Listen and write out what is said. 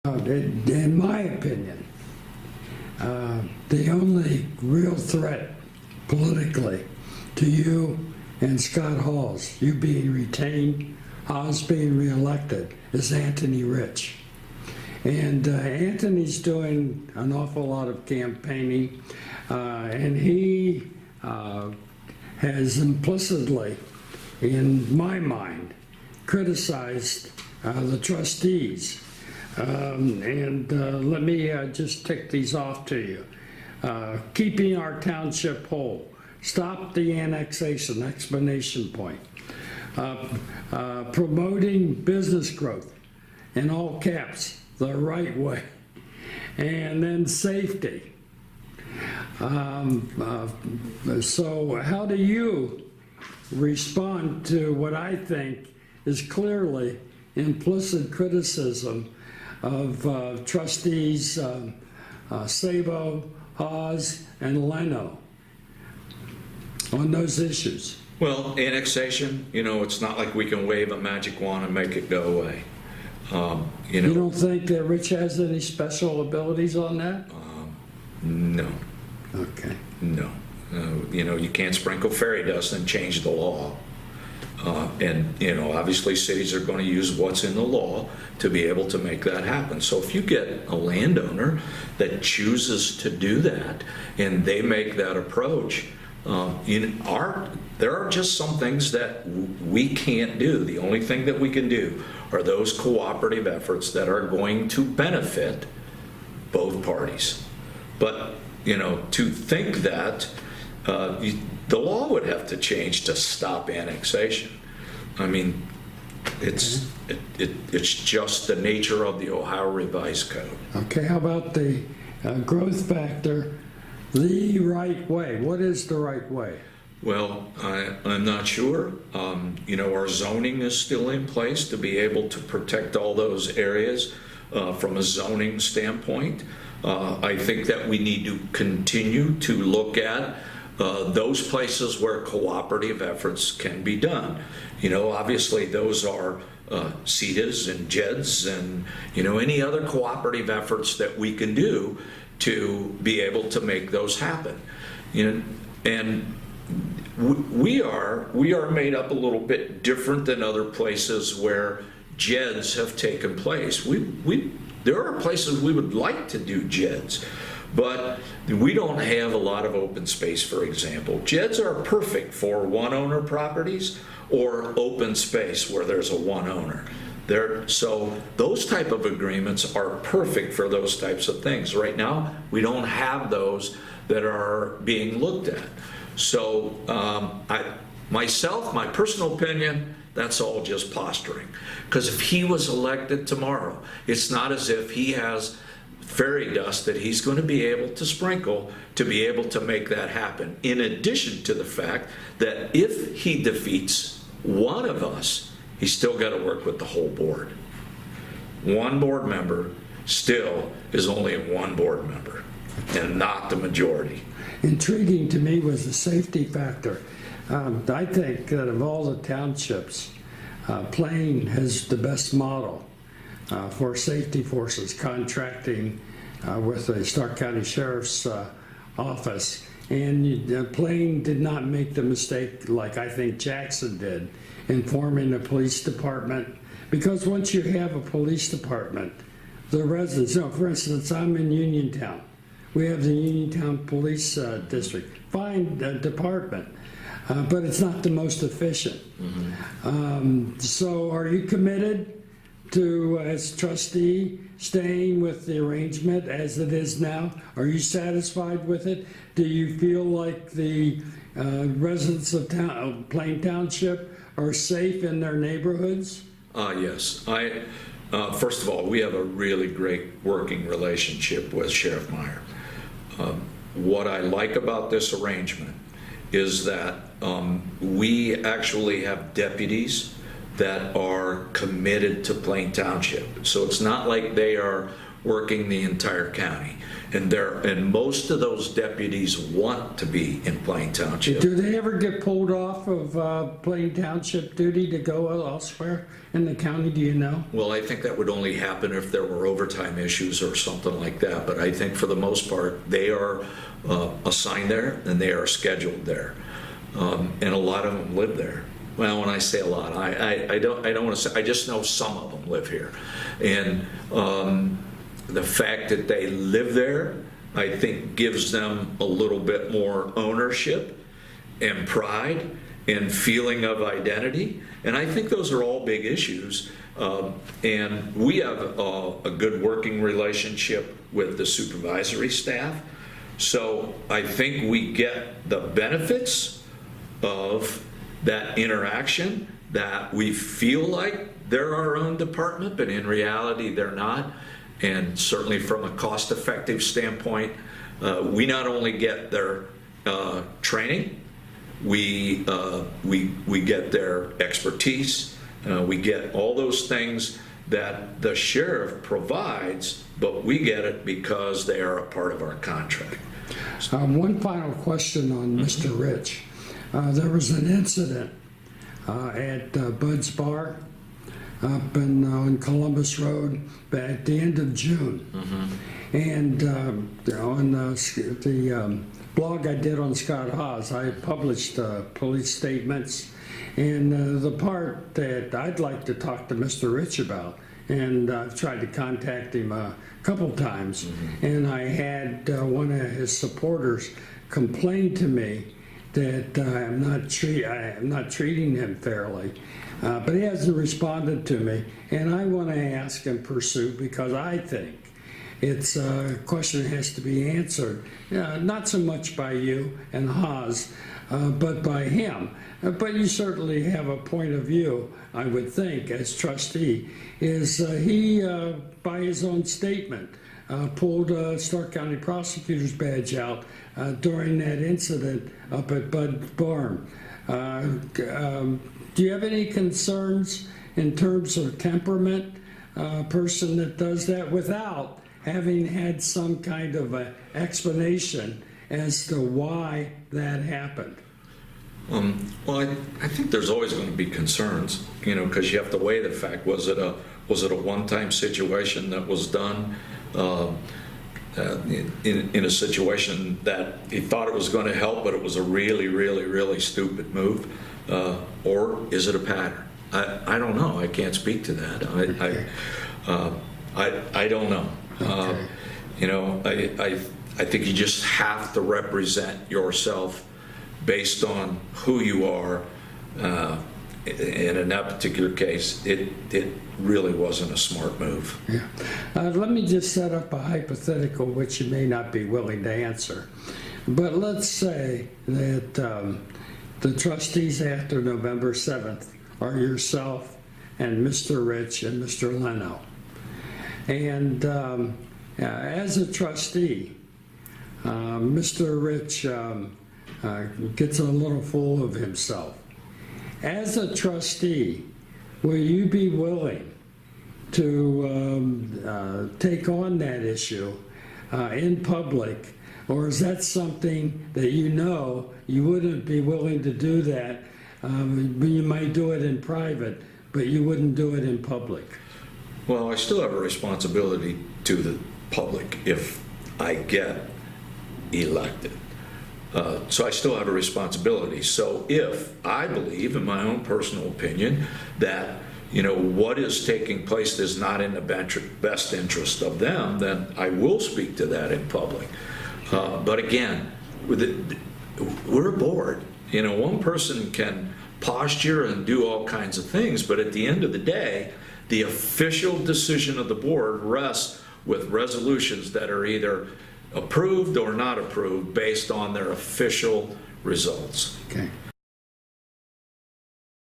In my opinion, the only real threat politically to you and Scott Halls, you being retained, Halls being reelected, is Anthony Rich. And Anthony's doing an awful lot of campaigning, and he has implicitly, in my mind, criticized the trustees. Let me just tick these off to you. Keeping our township whole. Stop the annexation, explanation point. Promoting business growth, in all caps, the right way. And then safety. So how do you respond to what I think is clearly implicit criticism of trustees Sabo, Hawes, and Leno on those issues? Well, annexation, it's not like we can wave a magic wand and make it go away. You don't think that Rich has any special abilities on that? No. Okay. No. You can't sprinkle fairy dust and change the law. Obviously cities are going to use what's in the law to be able to make that happen. So if you get a landowner that chooses to do that and they make that approach, there are just some things that we can't do. The only thing that we can do are those cooperative efforts that are going to benefit both parties. But, to think that the law would have to change to stop annexation. I mean, it's just the nature of the Ohio Revised Code. Okay, how about the growth factor, the right way? What is the right way? Well, I'm not sure. Our zoning is still in place to be able to protect all those areas from a zoning standpoint. I think that we need to continue to look at those places where cooperative efforts can be done. Obviously those are CETAs and JEDs and, any other cooperative efforts that we can do to be able to make those happen. And we are made up a little bit different than other places where JEDs have taken place. There are places we would like to do JEDs, but we don't have a lot of open space, for example. JEDs are perfect for one-owner properties or open space where there's a one owner. So those type of agreements are perfect for those types of things. Right now, we don't have those that are being looked at. So my personal opinion, that's all just posturing. Because if he was elected tomorrow, it's not as if he has fairy dust that he's going to be able to sprinkle to be able to make that happen. In addition to the fact that if he defeats one of us, he's still got to work with the whole board. One board member still is only one board member and not the majority. Intriguing to me was the safety factor. I think that of all the townships, Plain has the best model for safety forces, contracting with the Stark County Sheriff's Office. And Plain did not make the mistake like I think Jackson did in forming a police department. Because once you have a police department, the residents, for instance, I'm in Uniontown. We have the Uniontown Police District. Fine department. But it's not the most efficient. Mm-hmm. So are you committed to, as trustee, staying with the arrangement as it is now? Are you satisfied with it? Do you feel like the residents of Plain Township are safe in their neighborhoods? Yes. First of all, we have a really great working relationship with Sheriff Meyer. What I like about this arrangement is that we actually have deputies that are committed to Plain Township. So it's not like they are working the entire county. And most of those deputies want to be in Plain Township. Do they ever get pulled off of Plain Township duty to go elsewhere in the county, do you know? Well, I think that would only happen if there were overtime issues or something like that. But I think for the most part, they are assigned there and they are scheduled there. And a lot of them live there. Well, when I say a lot, I don't want to say, I just know some of them live here. And the fact that they live there, I think, gives them a little bit more ownership and pride and feeling of identity. And I think those are all big issues. And we have a good working relationship with the supervisory staff. So I think we get the benefits of that interaction, that we feel like they're our own department, but in reality, they're not. And certainly from a cost-effective standpoint, we not only get their training, we get their expertise, we get all those things that the sheriff provides, but we get it because they are a part of our contract. One final question on Mr. Rich. There was an incident at Bud's Bar up on Columbus Road at the end of June. And on the blog I did on Scott Haas, I published police statements and the part that I'd like to talk to Mr. Rich about. And I've tried to contact him a couple times, and I had one of his supporters complain to me that I'm not treating him fairly. But he hasn't responded to me, and I want to ask and pursue, because I think it's a question that has to be answered, not so much by you and Haas, but by him. But you certainly have a point of view, I would think, as trustee. Is he, by his own statement, pulled a Stark County prosecutor's badge out during that incident up at Bud Barn. Do you have any concerns in terms of temperament, a person that does that without having had some kind of an explanation as to why that happened? Well, I think there's always going to be concerns, because you have to weigh the fact, was it a one-time situation that was done in a situation that he thought it was going to help, but it was a really, really, really stupid move, or is it a pattern? I don't know. I can't speak to that. I don't know. Okay. I think you just have to represent yourself based on who you are. And in that particular case, it really wasn't a smart move. Yeah. Let me just set up a hypothetical, which you may not be willing to answer. But let's say that the trustees after November 7th are yourself and Mr. Rich and Mr. Leno. And as a trustee, Mr. Rich gets a little full of himself. As a trustee, will you be willing to take on that issue in public, or is that something that you wouldn't be willing to do that? You might do it in private, but you wouldn't do it in public. Well, I still have a responsibility to the public if I get elected. So I still have a responsibility. So if I believe, in my own personal opinion, that what is taking place is not in the best interest of them, then I will speak to that in public. But again, we're a board. One person can posture and do all kinds of things, but at the end of the day, the official decision of the board rests with resolutions that are either approved or not approved based on their official results. Okay.